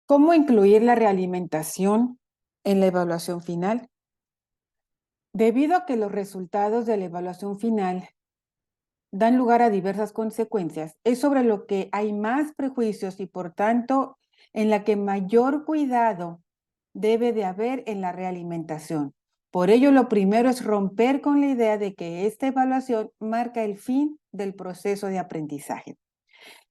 ¿Cómo incluir la realimentación en la evaluación final? Debido a que los resultados de la evaluación final dan lugar a diversas consecuencias, es sobre lo que hay más prejuicios y por tanto en la que mayor cuidado debe de haber en la realimentación. Por ello, lo primero es romper con la idea de que esta evaluación marca el fin del proceso de aprendizaje.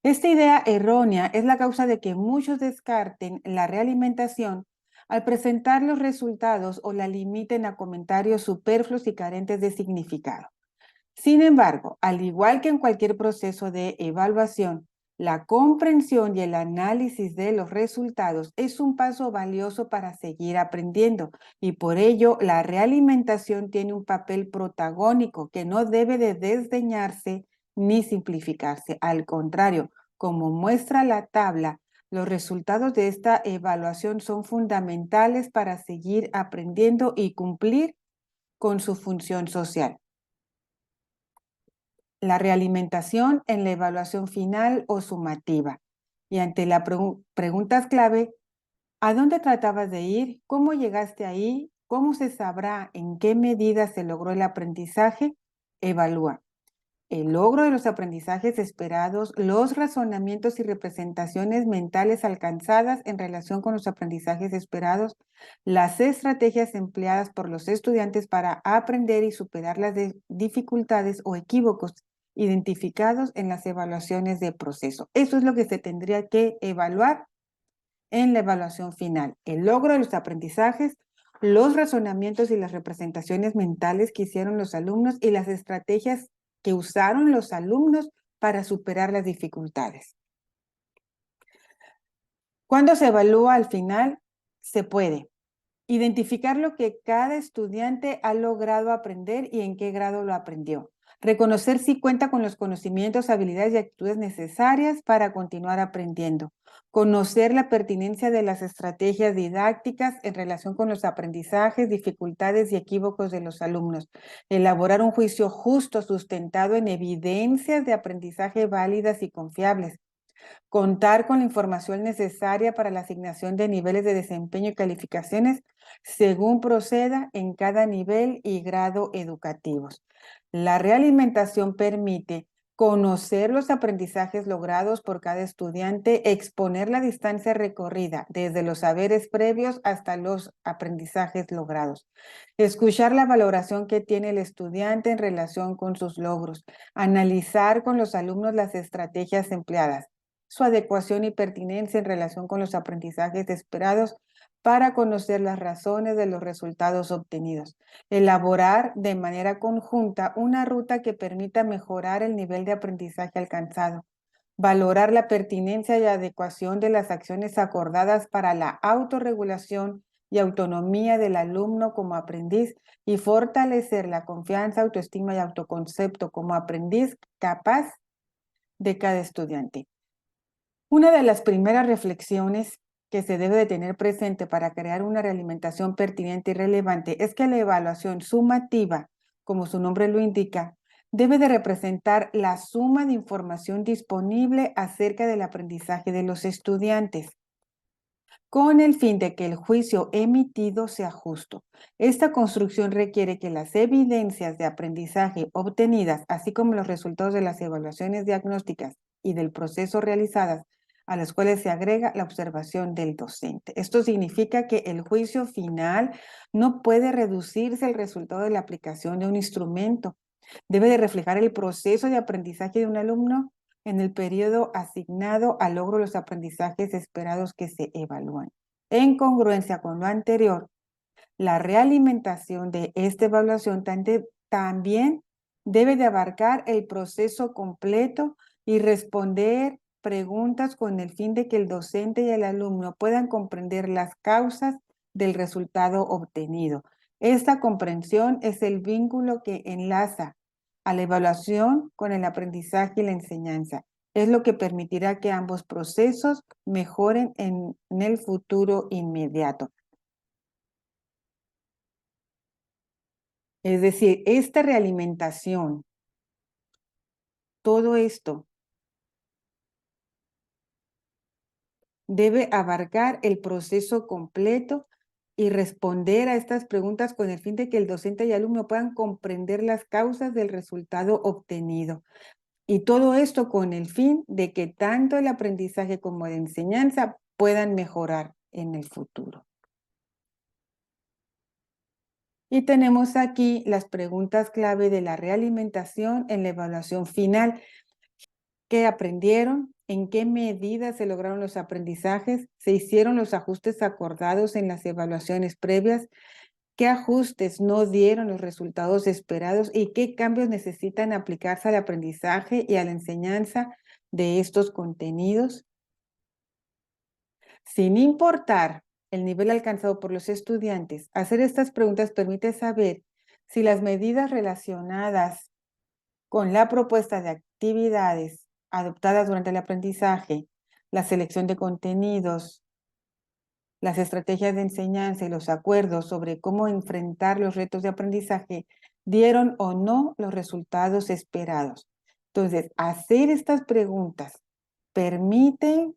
Esta idea errónea es la causa de que muchos descarten la realimentación al presentar los resultados o la limiten a comentarios superfluos y carentes de significado. Sin embargo, al igual que en cualquier proceso de evaluación, la comprensión y el análisis de los resultados es un paso valioso para seguir aprendiendo y por ello la realimentación tiene un papel protagónico que no debe de desdeñarse ni simplificarse. Al contrario, como muestra la tabla, los resultados de esta evaluación son fundamentales para seguir aprendiendo y cumplir con su función social. La realimentación en la evaluación final o sumativa. Y ante las preguntas clave, ¿a dónde tratabas de ir? ¿Cómo llegaste ahí? ¿Cómo se sabrá en qué medida se logró el aprendizaje? Evalúa el logro de los aprendizajes esperados, los razonamientos y representaciones mentales alcanzadas en relación con los aprendizajes esperados, las estrategias empleadas por los estudiantes para aprender y superar las dificultades o equívocos identificados en las evaluaciones de proceso. Eso es lo que se tendría que evaluar en la evaluación final. El logro de los aprendizajes, los razonamientos y las representaciones mentales que hicieron los alumnos y las estrategias que usaron los alumnos para superar las dificultades. Cuando se evalúa al final, se puede identificar lo que cada estudiante ha logrado aprender y en qué grado lo aprendió. Reconocer si cuenta con los conocimientos, habilidades y actitudes necesarias para continuar aprendiendo. Conocer la pertinencia de las estrategias didácticas en relación con los aprendizajes, dificultades y equívocos de los alumnos. Elaborar un juicio justo sustentado en evidencias de aprendizaje válidas y confiables. Contar con la información necesaria para la asignación de niveles de desempeño y calificaciones según proceda en cada nivel y grado educativos. La realimentación permite conocer los aprendizajes logrados por cada estudiante, exponer la distancia recorrida desde los saberes previos hasta los aprendizajes logrados, escuchar la valoración que tiene el estudiante en relación con sus logros, analizar con los alumnos las estrategias empleadas, su adecuación y pertinencia en relación con los aprendizajes esperados para conocer las razones de los resultados obtenidos. Elaborar de manera conjunta una ruta que permita mejorar el nivel de aprendizaje alcanzado. Valorar la pertinencia y adecuación de las acciones acordadas para la autorregulación y autonomía del alumno como aprendiz y fortalecer la confianza, autoestima y autoconcepto como aprendiz capaz de cada estudiante. Una de las primeras reflexiones que se debe de tener presente para crear una realimentación pertinente y relevante es que la evaluación sumativa, como su nombre lo indica, debe de representar la suma de información disponible acerca del aprendizaje de los estudiantes, con el fin de que el juicio emitido sea justo. Esta construcción requiere que las evidencias de aprendizaje obtenidas, así como los resultados de las evaluaciones diagnósticas y del proceso realizadas, a las cuales se agrega la observación del docente. Esto significa que el juicio final no puede reducirse al resultado de la aplicación de un instrumento. Debe de reflejar el proceso de aprendizaje de un alumno en el periodo asignado al logro de los aprendizajes esperados que se evalúan. En congruencia con lo anterior, la realimentación de esta evaluación también debe de abarcar el proceso completo y responder preguntas con el fin de que el docente y el alumno puedan comprender las causas del resultado obtenido. Esta comprensión es el vínculo que enlaza a la evaluación con el aprendizaje y la enseñanza. Es lo que permitirá que ambos procesos mejoren en el futuro inmediato. Es decir, esta realimentación, todo esto debe abarcar el proceso completo y responder a estas preguntas con el fin de que el docente y alumno puedan comprender las causas del resultado obtenido. Y todo esto con el fin de que tanto el aprendizaje como la enseñanza puedan mejorar en el futuro. Y tenemos aquí las preguntas clave de la realimentación en la evaluación final. ¿Qué aprendieron? ¿En qué medida se lograron los aprendizajes? ¿Se hicieron los ajustes acordados en las evaluaciones previas? ¿Qué ajustes no dieron los resultados esperados? ¿Y qué cambios necesitan aplicarse al aprendizaje y a la enseñanza de estos contenidos? Sin importar el nivel alcanzado por los estudiantes, hacer estas preguntas permite saber si las medidas relacionadas con la propuesta de actividades adoptadas durante el aprendizaje, la selección de contenidos, las estrategias de enseñanza y los acuerdos sobre cómo enfrentar los retos de aprendizaje dieron o no los resultados esperados. Entonces, hacer estas preguntas permite,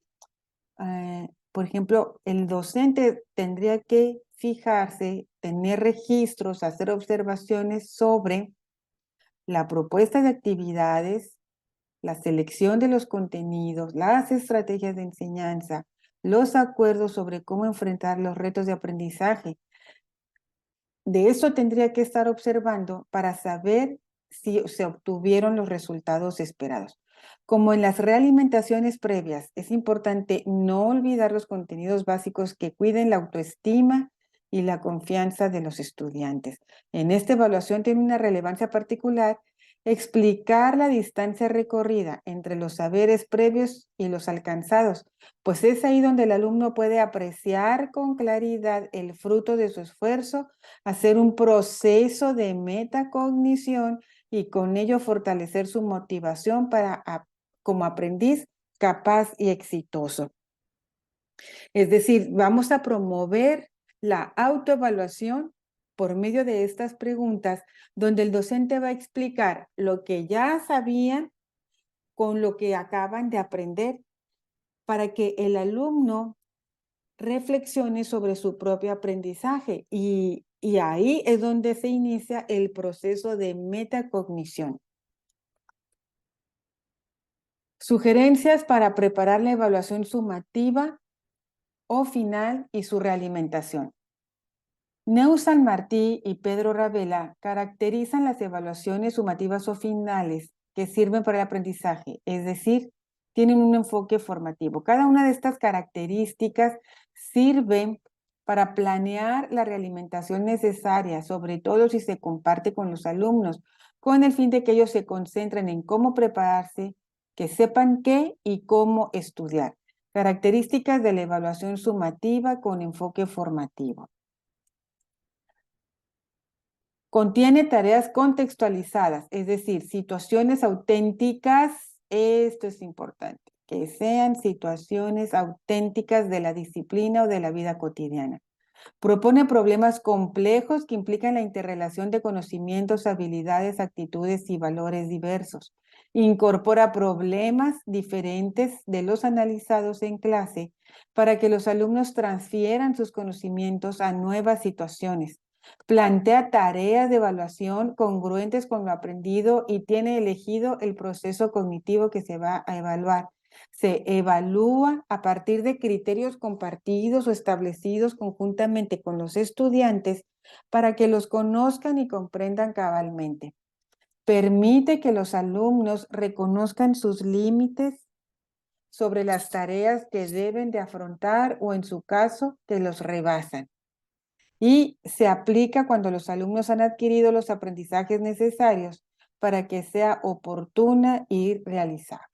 por ejemplo, el docente tendría que fijarse, tener registros, hacer observaciones sobre la propuesta de actividades, la selección de los contenidos, las estrategias de enseñanza, los acuerdos sobre cómo enfrentar los retos de aprendizaje. De eso tendría que estar observando para saber si se obtuvieron los resultados esperados. Como en las realimentaciones previas, es importante no olvidar los contenidos básicos que cuiden la autoestima y la confianza de los estudiantes. En esta evaluación tiene una relevancia particular explicar la distancia recorrida entre los saberes previos y los alcanzados, pues es ahí donde el alumno puede apreciar con claridad el fruto de su esfuerzo, hacer un proceso de metacognición y con ello fortalecer su motivación como aprendiz capaz y exitoso. Es decir, vamos a promover la autoevaluación por medio de estas preguntas, donde el docente va a explicar lo que ya sabían con lo que acaban de aprender, para que el alumno reflexione sobre su propio aprendizaje y ahí es donde se inicia el proceso de metacognición. Sugerencias para preparar la evaluación sumativa o final y su realimentación. Neusan Martí y Pedro Ravela caracterizan las evaluaciones sumativas o finales que sirven para el aprendizaje, es decir, tienen un enfoque formativo. Cada una de estas características sirve para planear la realimentación necesaria, sobre todo si se comparte con los alumnos, con el fin de que ellos se concentren en cómo prepararse, que sepan qué y cómo estudiar. Características de la evaluación sumativa con enfoque formativo. Contiene tareas contextualizadas, es decir, situaciones auténticas. Esto es importante, que sean situaciones auténticas de la disciplina o de la vida cotidiana. Propone problemas complejos que implican la interrelación de conocimientos, habilidades, actitudes y valores diversos. Incorpora problemas diferentes de los analizados en clase para que los alumnos transfieran sus conocimientos a nuevas situaciones. Plantea tareas de evaluación congruentes con lo aprendido y tiene elegido el proceso cognitivo que se va a evaluar. Se evalúa a partir de criterios compartidos o establecidos conjuntamente con los estudiantes para que los conozcan y comprendan cabalmente. Permite que los alumnos reconozcan sus límites sobre las tareas que deben de afrontar o en su caso que los rebasan. Y se aplica cuando los alumnos han adquirido los aprendizajes necesarios para que sea oportuna y realizable.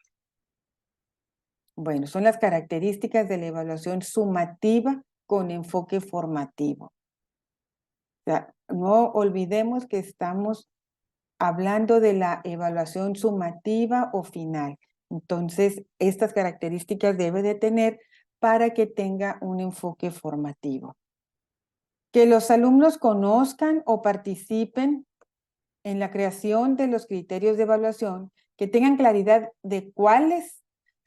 Bueno, son las características de la evaluación sumativa con enfoque formativo. O sea, no olvidemos que estamos hablando de la evaluación sumativa o final. Entonces, estas características debe de tener para que tenga un enfoque formativo. Que los alumnos conozcan o participen en la creación de los criterios de evaluación, que tengan claridad de cuáles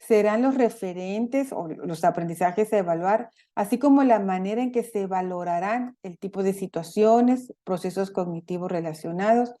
serán los referentes o los aprendizajes a evaluar, así como la manera en que se valorarán el tipo de situaciones, procesos cognitivos relacionados.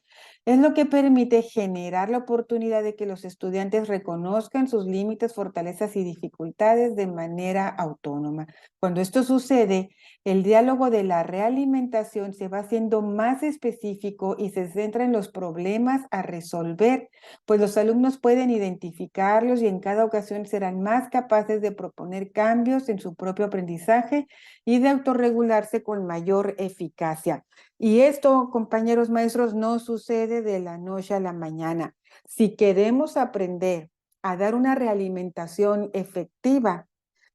Es lo que permite generar la oportunidad de que los estudiantes reconozcan sus límites, fortalezas y dificultades de manera autónoma. Cuando esto sucede, el diálogo de la realimentación se va haciendo más específico y se centra en los problemas a resolver, pues los alumnos pueden identificarlos y en cada ocasión serán más capaces de proponer cambios en su propio aprendizaje y de autorregularse con mayor eficacia. Y esto, compañeros maestros, no sucede de la noche a la mañana. Si queremos aprender a dar una realimentación efectiva,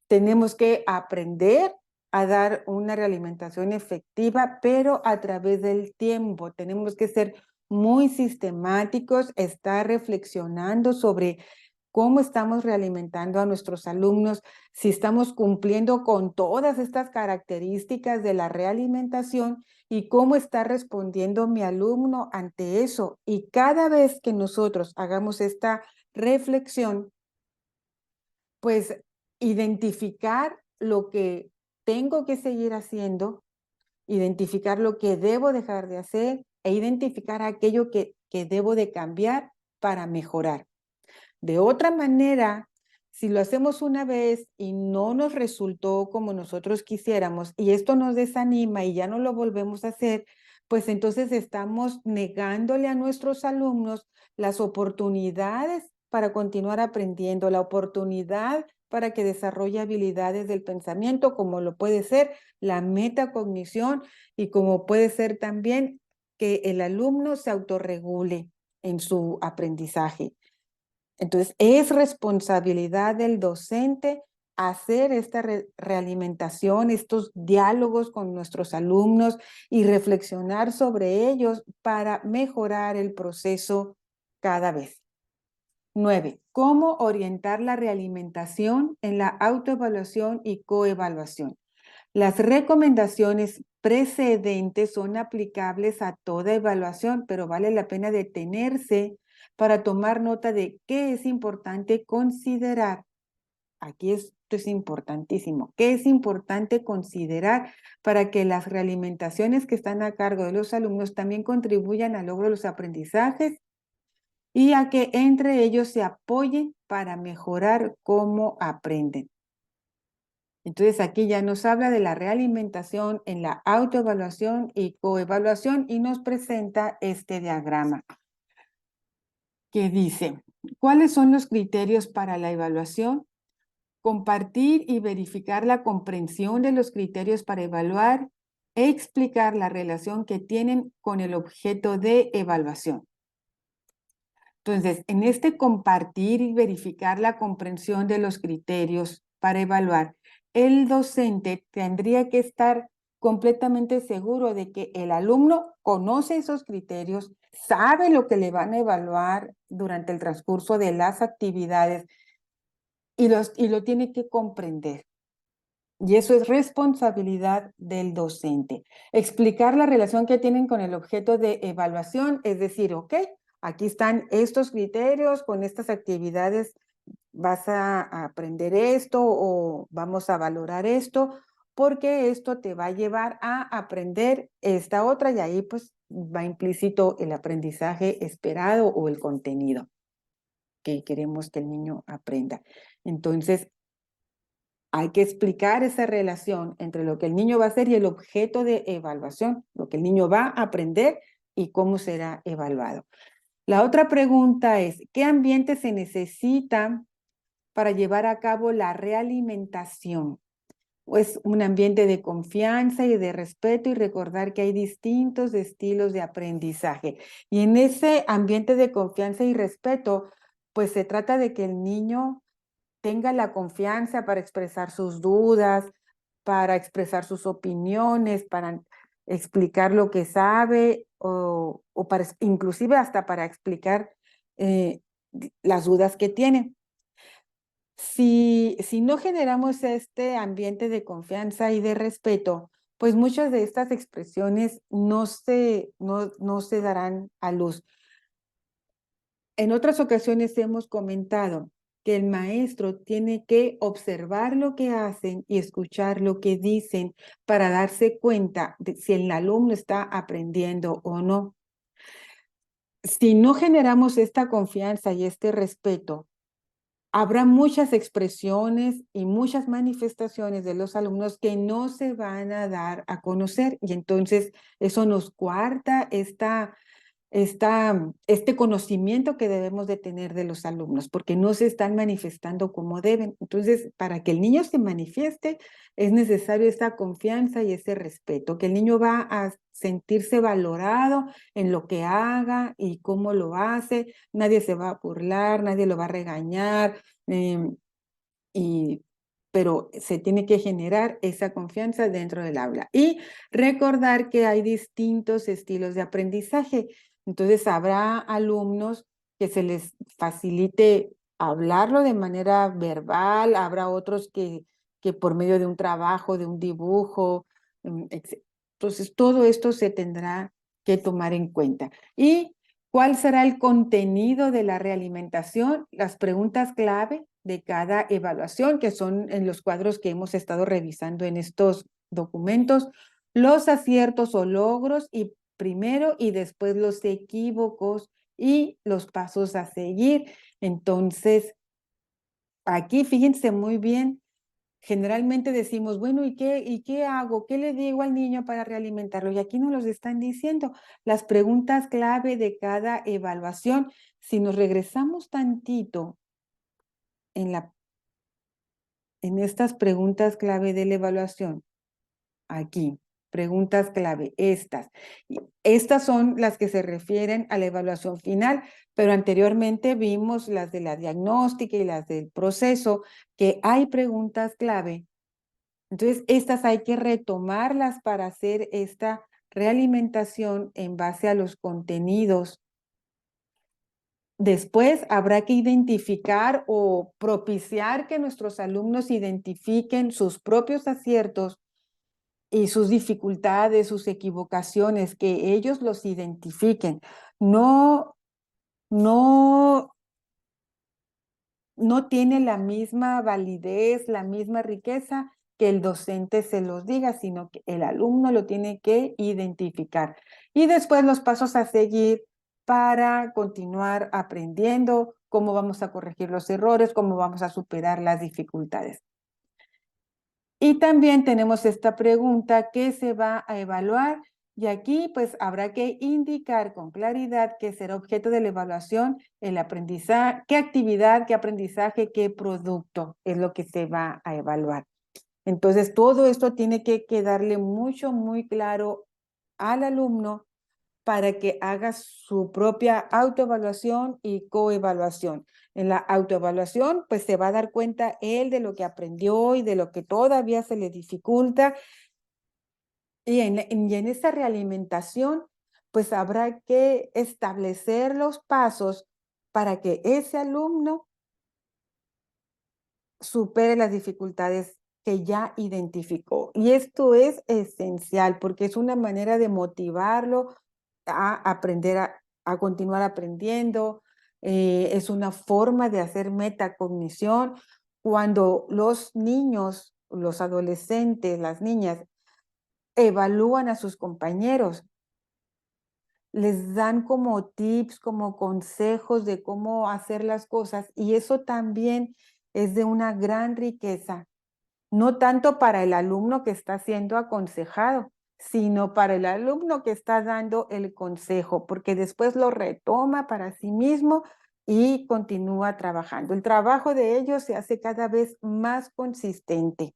tenemos que aprender a dar una realimentación efectiva, pero a través del tiempo. Tenemos que ser muy sistemáticos, estar reflexionando sobre cómo estamos realimentando a nuestros alumnos, si estamos cumpliendo con todas estas características de la realimentación y cómo está respondiendo mi alumno ante eso. Y cada vez que nosotros hagamos esta reflexión, pues identificar lo que tengo que seguir haciendo, identificar lo que debo dejar de hacer e identificar aquello que debo de cambiar para mejorar. De otra manera, si lo hacemos una vez y no nos resultó como nosotros quisiéramos y esto nos desanima y ya no lo volvemos a hacer, pues entonces estamos negándole a nuestros alumnos las oportunidades para continuar aprendiendo, la oportunidad para que desarrolle habilidades del pensamiento, como lo puede ser la metacognición y como puede ser también que el alumno se autorregule en su aprendizaje. Entonces, es responsabilidad del docente hacer esta realimentación, estos diálogos con nuestros alumnos y reflexionar sobre ellos para mejorar el proceso cada vez. 9. ¿Cómo orientar la realimentación en la autoevaluación y coevaluación? Las recomendaciones precedentes son aplicables a toda evaluación, pero vale la pena detenerse para tomar nota de qué es importante considerar. Aquí esto es importantísimo. ¿Qué es importante considerar para que las realimentaciones que están a cargo de los alumnos también contribuyan al logro de los aprendizajes y a que entre ellos se apoyen para mejorar cómo aprenden? Entonces aquí ya nos habla de la realimentación en la autoevaluación y coevaluación y nos presenta este diagrama que dice, ¿cuáles son los criterios para la evaluación? Compartir y verificar la comprensión de los criterios para evaluar e explicar la relación que tienen con el objeto de evaluación. Entonces, en este compartir y verificar la comprensión de los criterios para evaluar, el docente tendría que estar completamente seguro de que el alumno conoce esos criterios, sabe lo que le van a evaluar durante el transcurso de las actividades y lo tiene que comprender. Y eso es responsabilidad del docente. Explicar la relación que tienen con el objeto de evaluación, es decir, ok, aquí están estos criterios, con estas actividades vas a aprender esto o vamos a valorar esto, porque esto te va a llevar a aprender esta otra y ahí pues va implícito el aprendizaje esperado o el contenido que queremos que el niño aprenda. Entonces, hay que explicar esa relación entre lo que el niño va a hacer y el objeto de evaluación, lo que el niño va a aprender y cómo será evaluado. La otra pregunta es, ¿qué ambiente se necesita para llevar a cabo la realimentación? Es un ambiente de confianza y de respeto y recordar que hay distintos estilos de aprendizaje. Y en ese ambiente de confianza y respeto, pues se trata de que el niño tenga la confianza para expresar sus dudas, para expresar sus opiniones, para explicar lo que sabe o para, inclusive hasta para explicar las dudas que tiene. Si no generamos este ambiente de confianza y de respeto, pues muchas de estas expresiones no se darán a luz. En otras ocasiones hemos comentado que el maestro tiene que observar lo que hacen y escuchar lo que dicen para darse cuenta de si el alumno está aprendiendo o no. Si no generamos esta confianza y este respeto, habrá muchas expresiones y muchas manifestaciones de los alumnos que no se van a dar a conocer y entonces eso nos cuarta este conocimiento que debemos de tener de los alumnos, porque no se están manifestando como deben. Entonces, para que el niño se manifieste, es necesario esta confianza y ese respeto, que el niño va a sentirse valorado en lo que haga y cómo lo hace. Nadie se va a burlar, nadie lo va a regañar, y pero se tiene que generar esa confianza dentro del aula. Y recordar que hay distintos estilos de aprendizaje. Entonces, habrá alumnos que se les facilite hablarlo de manera verbal, habrá otros que por medio de un trabajo, de un dibujo, entonces todo esto se tendrá que tomar en cuenta. ¿Y cuál será el contenido de la realimentación? Las preguntas clave de cada evaluación, que son en los cuadros que hemos estado revisando en estos documentos, los aciertos o logros y primero y después los equívocos y los pasos a seguir. Entonces, aquí fíjense muy bien, generalmente decimos, bueno, ¿y qué hago? ¿Qué le digo al niño para realimentarlo? Y aquí nos los están diciendo. Las preguntas clave de cada evaluación, si nos regresamos tantito en estas preguntas clave de la evaluación, aquí, preguntas clave, estas. Y estas son las que se refieren a la evaluación final, pero anteriormente vimos las de la diagnóstica y las del proceso, que hay preguntas clave. Entonces, estas hay que retomarlas para hacer esta realimentación en base a los contenidos. Después habrá que identificar o propiciar que nuestros alumnos identifiquen sus propios aciertos y sus dificultades, sus equivocaciones, que ellos los identifiquen. No, no, no tiene la misma validez, la misma riqueza que el docente se los diga, sino que el alumno lo tiene que identificar. Y después los pasos a seguir para continuar aprendiendo, cómo vamos a corregir los errores, cómo vamos a superar las dificultades. Y también tenemos esta pregunta, ¿qué se va a evaluar? Y aquí pues habrá que indicar con claridad qué será objeto de la evaluación, el aprendizaje, qué actividad, qué aprendizaje, qué producto es lo que se va a evaluar. Entonces todo esto tiene que quedarle muy claro al alumno para que haga su propia autoevaluación y coevaluación. En la autoevaluación, pues se va a dar cuenta él de lo que aprendió y de lo que todavía se le dificulta. Y en esa realimentación, pues habrá que establecer los pasos para que ese alumno supere las dificultades que ya identificó. Y esto es esencial porque es una manera de motivarlo a aprender a continuar aprendiendo, es una forma de hacer metacognición. Cuando los niños, los adolescentes, las niñas evalúan a sus compañeros, les dan como tips, como consejos de cómo hacer las cosas y eso también es de una gran riqueza, no tanto para el alumno que está siendo aconsejado, sino para el alumno que está dando el consejo, porque después lo retoma para sí mismo y continúa trabajando. El trabajo de ellos se hace cada vez más consistente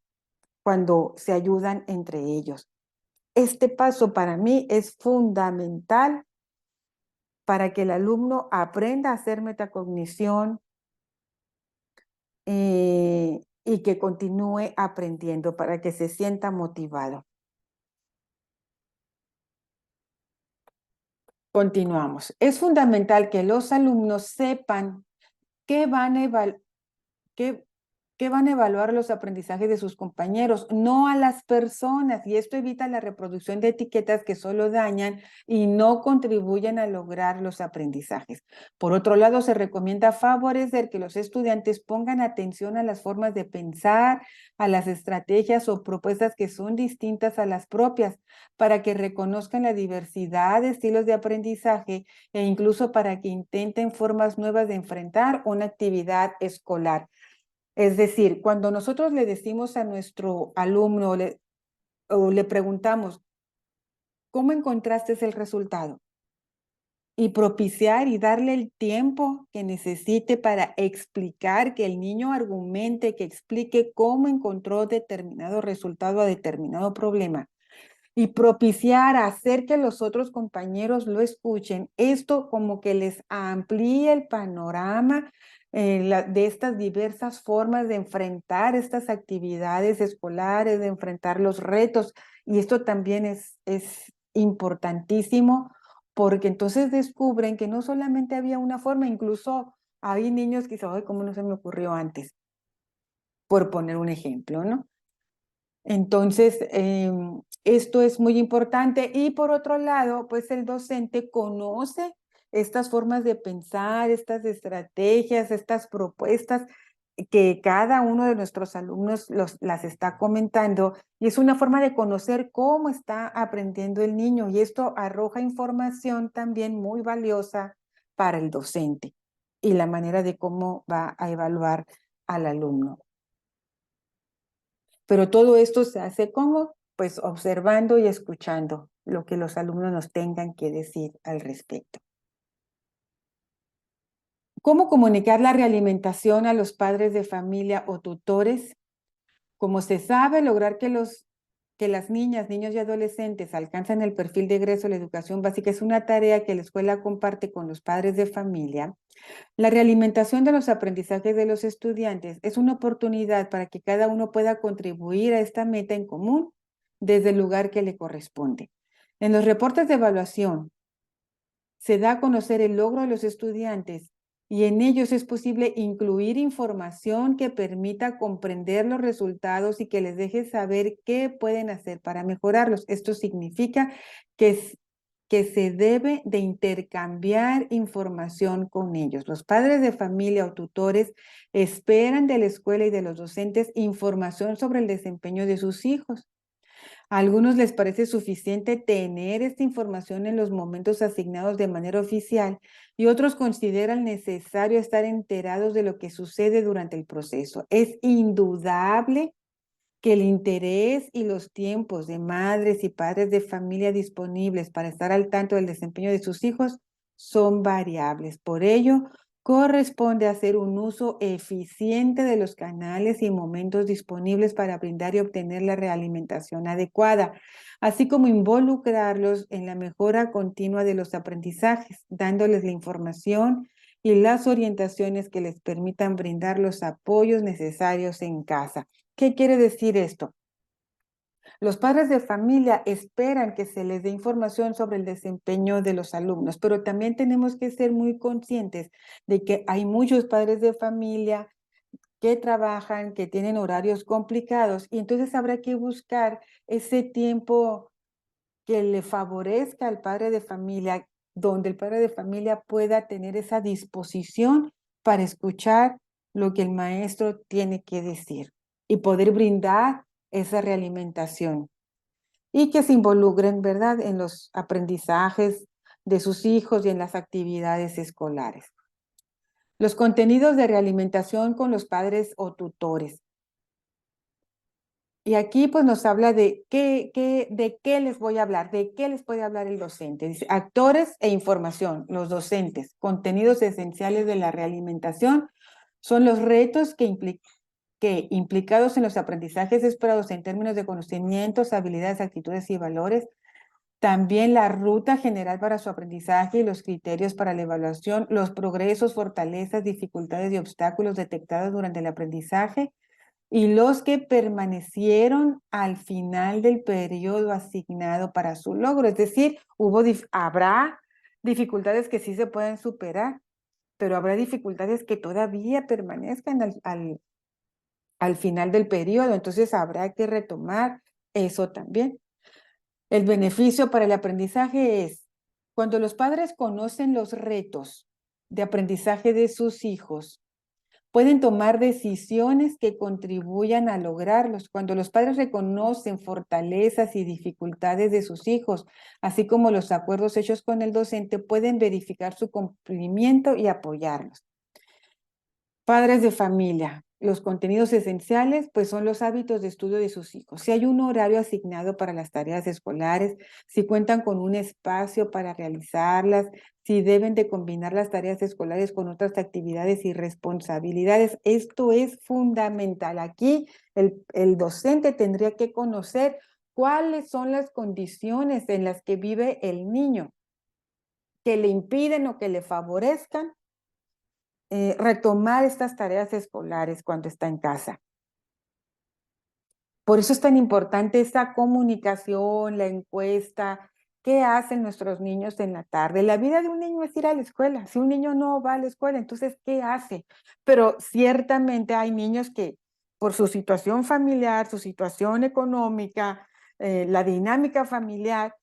cuando se ayudan entre ellos. Este paso para mí es fundamental para que el alumno aprenda a hacer metacognición y que continúe aprendiendo para que se sienta motivado. Continuamos. Es fundamental que los alumnos sepan qué van a qué ¿Qué van a evaluar los aprendizajes de sus compañeros? No a las personas. Y esto evita la reproducción de etiquetas que solo dañan y no contribuyen a lograr los aprendizajes. Por otro lado, se recomienda favorecer que los estudiantes pongan atención a las formas de pensar, a las estrategias o propuestas que son distintas a las propias, para que reconozcan la diversidad de estilos de aprendizaje e incluso para que intenten formas nuevas de enfrentar una actividad escolar. Es decir, cuando nosotros le decimos a nuestro alumno o le preguntamos, ¿cómo encontraste el resultado? Y propiciar y darle el tiempo que necesite para explicar, que el niño argumente, que explique cómo encontró determinado resultado a determinado problema. Y propiciar, hacer que los otros compañeros lo escuchen, esto como que les amplía el panorama de estas diversas formas de enfrentar estas actividades escolares, de enfrentar los retos. Y esto también es importantísimo porque entonces descubren que no solamente había una forma, incluso hay niños que dicen, ay, ¿cómo no se me ocurrió antes? Por poner un ejemplo, ¿no? Entonces, esto es muy importante y por otro lado, pues el docente conoce estas formas de pensar, estas estrategias, estas propuestas que cada uno de nuestros alumnos las está comentando y es una forma de conocer cómo está aprendiendo el niño y esto arroja información también muy valiosa para el docente y la manera de cómo va a evaluar al alumno. Pero todo esto se hace como, pues observando y escuchando lo que los alumnos nos tengan que decir al respecto. ¿Cómo comunicar la realimentación a los padres de familia o tutores? Como se sabe, lograr que las niñas, niños y adolescentes alcancen el perfil de egreso a la educación básica es una tarea que la escuela comparte con los padres de familia. La realimentación de los aprendizajes de los estudiantes es una oportunidad para que cada uno pueda contribuir a esta meta en común desde el lugar que le corresponde. En los reportes de evaluación se da a conocer el logro de los estudiantes y en ellos es posible incluir información que permita comprender los resultados y que les deje saber qué pueden hacer para mejorarlos. Esto significa que se debe de intercambiar información con ellos. Los padres de familia o tutores esperan de la escuela y de los docentes información sobre el desempeño de sus hijos. A algunos les parece suficiente tener esta información en los momentos asignados de manera oficial y otros consideran necesario estar enterados de lo que sucede durante el proceso. Es indudable que el interés y los tiempos de madres y padres de familia disponibles para estar al tanto del desempeño de sus hijos son variables. Por ello, corresponde hacer un uso eficiente de los canales y momentos disponibles para brindar y obtener la realimentación adecuada, así como involucrarlos en la mejora continua de los aprendizajes, dándoles la información y las orientaciones que les permitan brindar los apoyos necesarios en casa. ¿Qué quiere decir esto? Los padres de familia esperan que se les dé información sobre el desempeño de los alumnos, pero también tenemos que ser muy conscientes de que hay muchos padres de familia que trabajan, que tienen horarios complicados y entonces habrá que buscar ese tiempo que le favorezca al padre de familia, donde el padre de familia pueda tener esa disposición para escuchar lo que el maestro tiene que decir y poder brindar esa realimentación y que se involucren, ¿verdad?, en los aprendizajes de sus hijos y en las actividades escolares. Los contenidos de realimentación con los padres o tutores. Y aquí pues nos habla de qué les voy a hablar, de qué les puede hablar el docente. Dice, actores e información, los docentes, contenidos esenciales de la realimentación son los retos que implicados en los aprendizajes esperados en términos de conocimientos, habilidades, actitudes y valores, también la ruta general para su aprendizaje y los criterios para la evaluación, los progresos, fortalezas, dificultades y obstáculos detectados durante el aprendizaje, y los que permanecieron al final del periodo asignado para su logro. Es decir, habrá dificultades que sí se pueden superar, pero habrá dificultades que todavía permanezcan al final del periodo, entonces habrá que retomar eso también. El beneficio para el aprendizaje es cuando los padres conocen los retos de aprendizaje de sus hijos, pueden tomar decisiones que contribuyan a lograrlos. Cuando los padres reconocen fortalezas y dificultades de sus hijos, así como los acuerdos hechos con el docente, pueden verificar su cumplimiento y apoyarlos. Padres de familia, los contenidos esenciales, pues son los hábitos de estudio de sus hijos. Si hay un horario asignado para las tareas escolares, si cuentan con un espacio para realizarlas, si deben de combinar las tareas escolares con otras actividades y responsabilidades. Esto es fundamental. Aquí el docente tendría que conocer cuáles son las condiciones en las que vive el niño, que le impiden o que le favorezcan retomar estas tareas escolares cuando está en casa. Por eso es tan importante esta comunicación, la encuesta, qué hacen nuestros niños en la tarde. La vida de un niño es ir a la escuela. Si un niño no va a la escuela, entonces, ¿qué hace? Pero ciertamente hay niños que por su situación familiar, su situación económica, la dinámica familiar,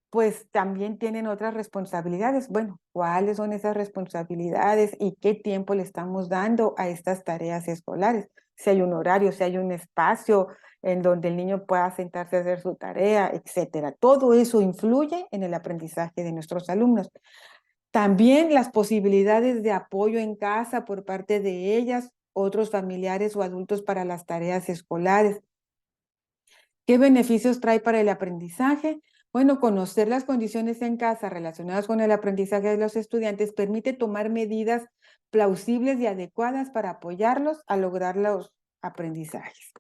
pues también tienen otras responsabilidades. Bueno, ¿cuáles son esas responsabilidades y qué tiempo le estamos dando a estas tareas escolares? Si hay un horario, si hay un espacio en donde el niño pueda sentarse a hacer su tarea, etcétera. Todo eso influye en el aprendizaje de nuestros alumnos. También las posibilidades de apoyo en casa por parte de ellas, otros familiares o adultos para las tareas escolares. ¿Qué beneficios trae para el aprendizaje? Bueno, conocer las condiciones en casa relacionadas con el aprendizaje de los estudiantes permite tomar medidas plausibles y adecuadas para apoyarlos a lograr los aprendizajes.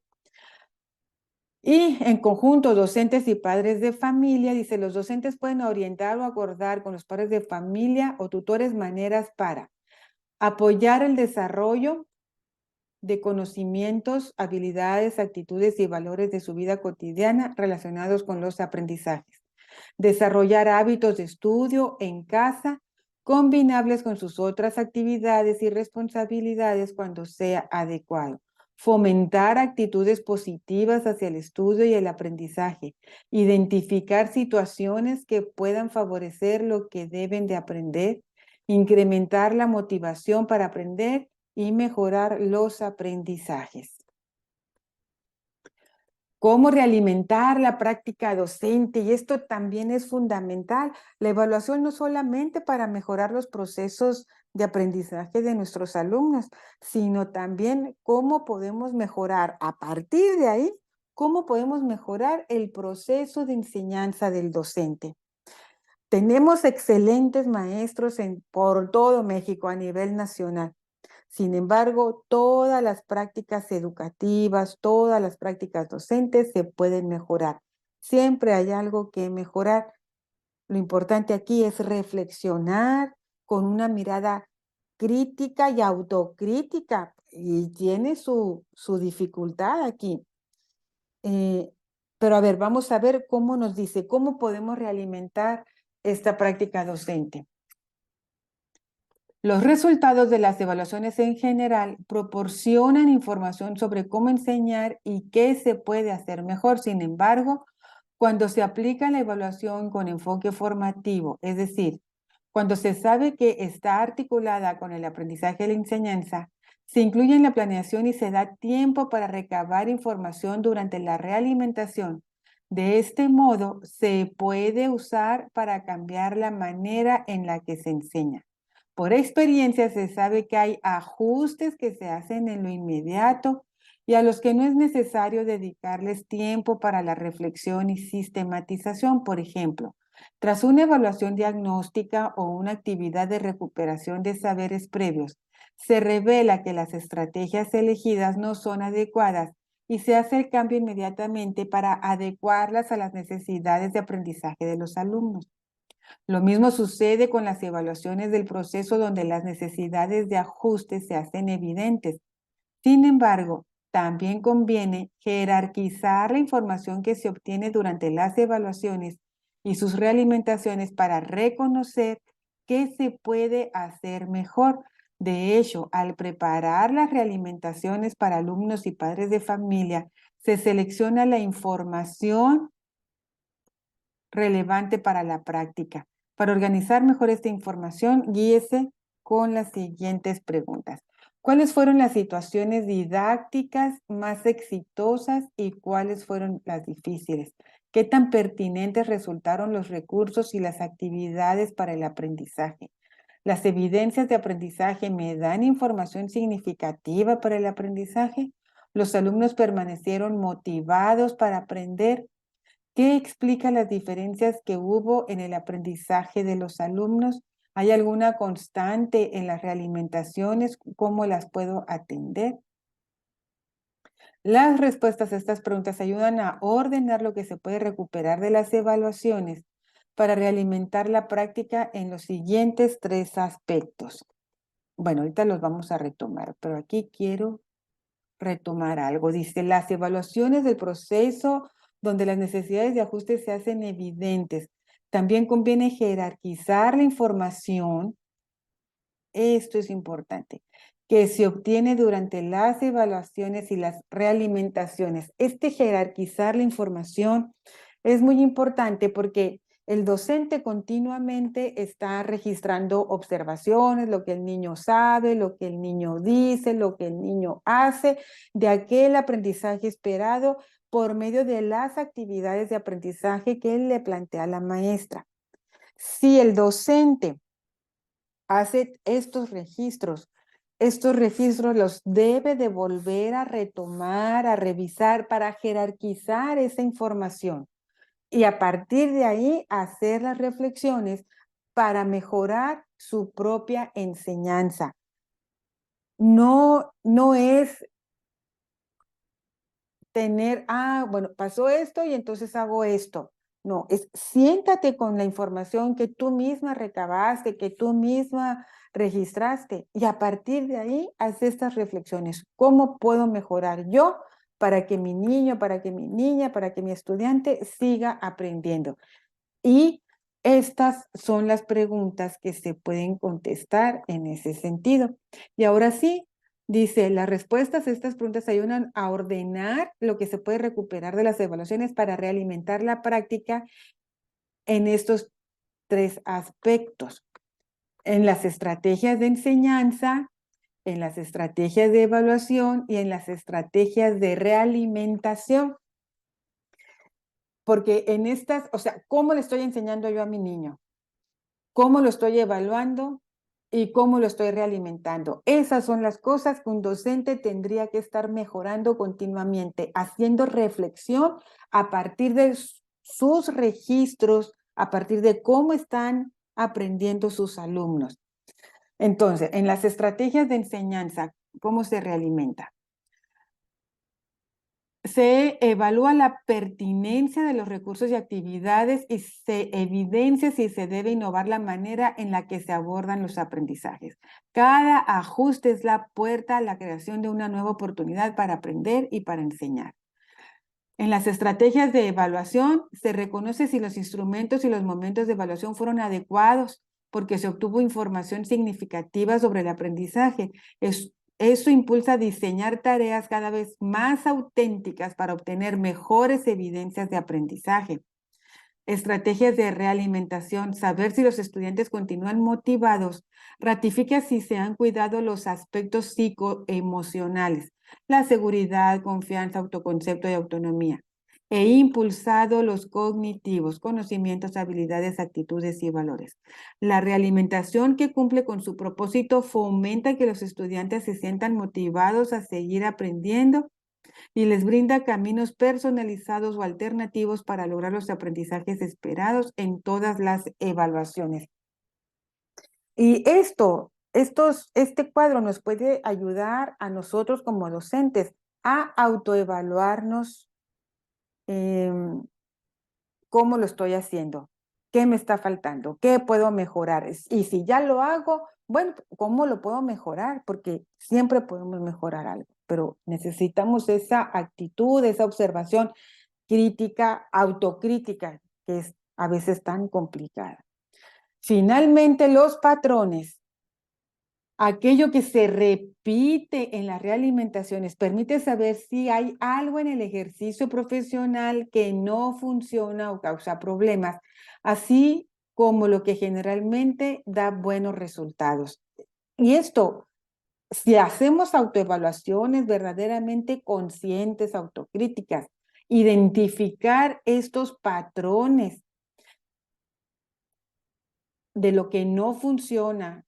Y en conjunto, docentes y padres de familia, dice, los docentes pueden orientar o acordar con los padres de familia o tutores maneras para apoyar el desarrollo de conocimientos, habilidades, actitudes y valores de su vida cotidiana relacionados con los aprendizajes. Desarrollar hábitos de estudio en casa combinables con sus otras actividades y responsabilidades cuando sea adecuado. Fomentar actitudes positivas hacia el estudio y el aprendizaje. Identificar situaciones que puedan favorecer lo que deben de aprender. Incrementar la motivación para aprender y mejorar los aprendizajes. Cómo realimentar la práctica docente, y esto también es fundamental. La evaluación no solamente para mejorar los procesos de aprendizaje de nuestros alumnos, sino también cómo podemos mejorar a partir de ahí, cómo podemos mejorar el proceso de enseñanza del docente. Tenemos excelentes maestros por todo México a nivel nacional. Sin embargo, todas las prácticas educativas, todas las prácticas docentes se pueden mejorar. Siempre hay algo que mejorar. Lo importante aquí es reflexionar con una mirada crítica y autocrítica. Y tiene su dificultad aquí. Pero a ver, vamos a ver cómo nos dice, cómo podemos realimentar esta práctica docente. Los resultados de las evaluaciones en general proporcionan información sobre cómo enseñar y qué se puede hacer mejor. Sin embargo, cuando se aplica la evaluación con enfoque formativo, es decir, cuando se sabe que está articulada con el aprendizaje y la enseñanza, se incluye en la planeación y se da tiempo para recabar información durante la realimentación. De este modo, se puede usar para cambiar la manera en la que se enseña. Por experiencia se sabe que hay ajustes que se hacen en lo inmediato y a los que no es necesario dedicarles tiempo para la reflexión y sistematización. Por ejemplo, tras una evaluación diagnóstica o una actividad de recuperación de saberes previos, se revela que las estrategias elegidas no son adecuadas y se hace el cambio inmediatamente para adecuarlas a las necesidades de aprendizaje de los alumnos. Lo mismo sucede con las evaluaciones del proceso donde las necesidades de ajuste se hacen evidentes. Sin embargo, también conviene jerarquizar la información que se obtiene durante las evaluaciones y sus realimentaciones para reconocer qué se puede hacer mejor. De hecho, al preparar las realimentaciones para alumnos y padres de familia, se selecciona la información relevante para la práctica. Para organizar mejor esta información, guíese con las siguientes preguntas. ¿Cuáles fueron las situaciones didácticas más exitosas y cuáles fueron las difíciles? ¿Qué tan pertinentes resultaron los recursos y las actividades para el aprendizaje? ¿Las evidencias de aprendizaje me dan información significativa para el aprendizaje? ¿Los alumnos permanecieron motivados para aprender? ¿Qué explica las diferencias que hubo en el aprendizaje de los alumnos? ¿Hay alguna constante en las realimentaciones? ¿Cómo las puedo atender? Las respuestas a estas preguntas ayudan a ordenar lo que se puede recuperar de las evaluaciones para realimentar la práctica en los siguientes 3 aspectos. Bueno, ahorita los vamos a retomar, pero aquí quiero retomar algo. Dice, las evaluaciones del proceso donde las necesidades de ajuste se hacen evidentes. También conviene jerarquizar la información, esto es importante, que se obtiene durante las evaluaciones y las realimentaciones. Este jerarquizar la información es muy importante porque el docente continuamente está registrando observaciones, lo que el niño sabe, lo que el niño dice, lo que el niño hace, de aquel aprendizaje esperado por medio de las actividades de aprendizaje que le plantea la maestra. Si el docente hace estos registros los debe de volver a retomar, a revisar para jerarquizar esa información y a partir de ahí hacer las reflexiones para mejorar su propia enseñanza. No es tener, bueno, pasó esto y entonces hago esto. No, es siéntate con la información que tú misma recabaste, que tú misma registraste y a partir de ahí haz estas reflexiones. ¿Cómo puedo mejorar yo para que mi niño, para que mi niña, para que mi estudiante siga aprendiendo? Y estas son las preguntas que se pueden contestar en ese sentido. Y ahora sí, dice, las respuestas a estas preguntas ayudan a ordenar lo que se puede recuperar de las evaluaciones para realimentar la práctica en estos 3 aspectos. En las estrategias de enseñanza, en las estrategias de evaluación y en las estrategias de realimentación. Porque en estas, o sea, ¿cómo le estoy enseñando yo a mi niño? ¿Cómo lo estoy evaluando? ¿Y cómo lo estoy realimentando? Esas son las cosas que un docente tendría que estar mejorando continuamente, haciendo reflexión a partir de sus registros, a partir de cómo están aprendiendo sus alumnos. Entonces, en las estrategias de enseñanza, ¿cómo se realimenta? Se evalúa la pertinencia de los recursos y actividades y se evidencia si se debe innovar la manera en la que se abordan los aprendizajes. Cada ajuste es la puerta a la creación de una nueva oportunidad para aprender y para enseñar. En las estrategias de evaluación se reconoce si los instrumentos y los momentos de evaluación fueron adecuados porque se obtuvo información significativa sobre el aprendizaje. Eso impulsa a diseñar tareas cada vez más auténticas para obtener mejores evidencias de aprendizaje. Estrategias de realimentación, saber si los estudiantes continúan motivados, ratifica si se han cuidado los aspectos psicoemocionales, la seguridad, confianza, autoconcepto y autonomía, e impulsado los cognitivos, conocimientos, habilidades, actitudes y valores. La realimentación que cumple con su propósito fomenta que los estudiantes se sientan motivados a seguir aprendiendo y les brinda caminos personalizados o alternativos para lograr los aprendizajes esperados en todas las evaluaciones. Y este cuadro nos puede ayudar a nosotros como docentes a autoevaluarnos cómo lo estoy haciendo, qué me está faltando, qué puedo mejorar. Y si ya lo hago, bueno, ¿cómo lo puedo mejorar? Porque siempre podemos mejorar algo, pero necesitamos esa actitud, esa observación crítica, autocrítica, que es a veces tan complicada. Finalmente, los patrones Aquello que se repite en las realimentaciones permite saber si hay algo en el ejercicio profesional que no funciona o causa problemas, así como lo que generalmente da buenos resultados. Y esto, si hacemos autoevaluaciones verdaderamente conscientes, autocríticas, identificar estos patrones de lo que no funciona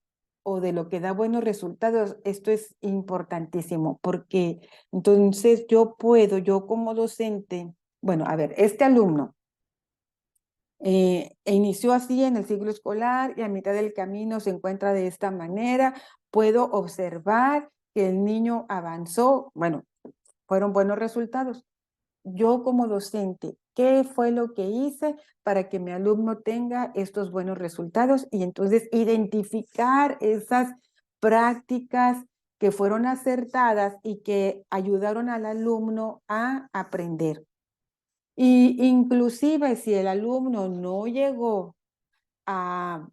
o de lo que da buenos resultados, esto es importantísimo, porque entonces yo como docente, bueno, a ver, este alumno inició así en el ciclo escolar y a mitad del camino se encuentra de esta manera, puedo observar que el niño avanzó, bueno, fueron buenos resultados. Yo como docente, ¿qué fue lo que hice para que mi alumno tenga estos buenos resultados? Y entonces identificar esas prácticas que fueron acertadas y que ayudaron al alumno a aprender. Y inclusive si el alumno no llegó a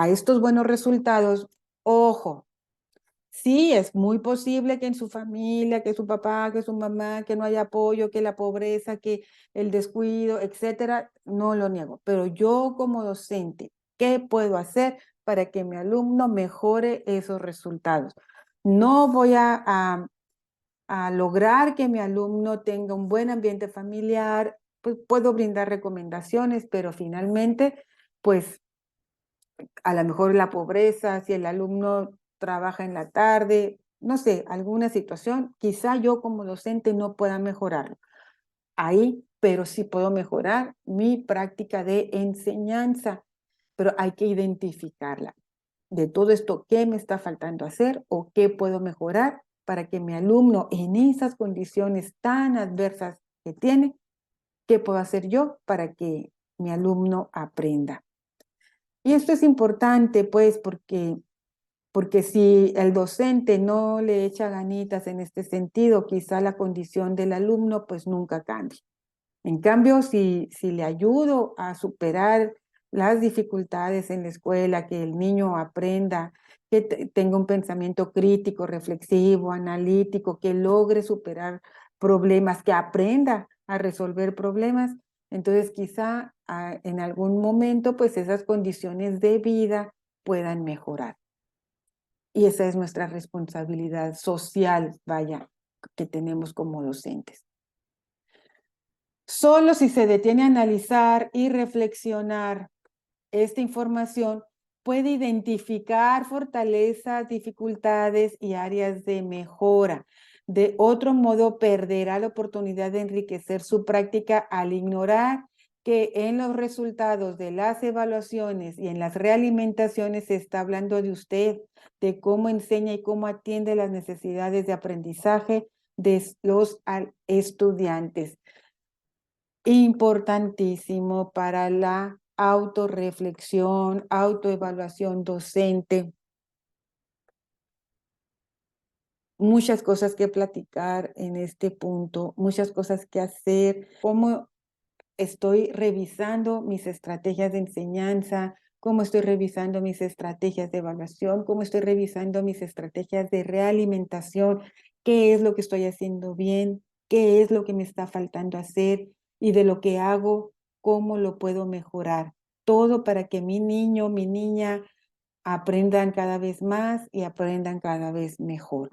estos buenos resultados, ojo, sí, es muy posible que en su familia, que su papá, que su mamá, que no haya apoyo, que la pobreza, que el descuido, etcétera, no lo niego. Pero yo como docente, ¿qué puedo hacer para que mi alumno mejore esos resultados? No voy a lograr que mi alumno tenga un buen ambiente familiar, pues puedo brindar recomendaciones, pero finalmente, pues a lo mejor la pobreza, si el alumno trabaja en la tarde, no sé, alguna situación, quizá yo como docente no pueda mejorarlo ahí, pero sí puedo mejorar mi práctica de enseñanza, pero hay que identificarla. De todo esto, ¿qué me está faltando hacer o qué puedo mejorar para que mi alumno en esas condiciones tan adversas que tiene, qué puedo hacer yo para que mi alumno aprenda? Y esto es importante, pues, porque si el docente no le echa ganitas en este sentido, quizá la condición del alumno pues nunca cambie. En cambio, si le ayudo a superar las dificultades en la escuela, que el niño aprenda, que tenga un pensamiento crítico, reflexivo, analítico, que logre superar problemas, que aprenda a resolver problemas, entonces quizá en algún momento pues esas condiciones de vida puedan mejorar. Y esa es nuestra responsabilidad social, vaya, que tenemos como docentes. Solo si se detiene a analizar y reflexionar esta información, puede identificar fortalezas, dificultades y áreas de mejora. De otro modo, perderá la oportunidad de enriquecer su práctica al ignorar que en los resultados de las evaluaciones y en las realimentaciones se está hablando de usted, de cómo enseña y cómo atiende las necesidades de aprendizaje de los estudiantes. Importantísimo para la autorreflexión, autoevaluación docente. Muchas cosas que platicar en este punto, muchas cosas que hacer, cómo estoy revisando mis estrategias de enseñanza, cómo estoy revisando mis estrategias de evaluación, cómo estoy revisando mis estrategias de realimentación, qué es lo que estoy haciendo bien, qué es lo que me está faltando hacer y de lo que hago, cómo lo puedo mejorar. Todo para que mi niño, mi niña aprendan cada vez más y aprendan cada vez mejor.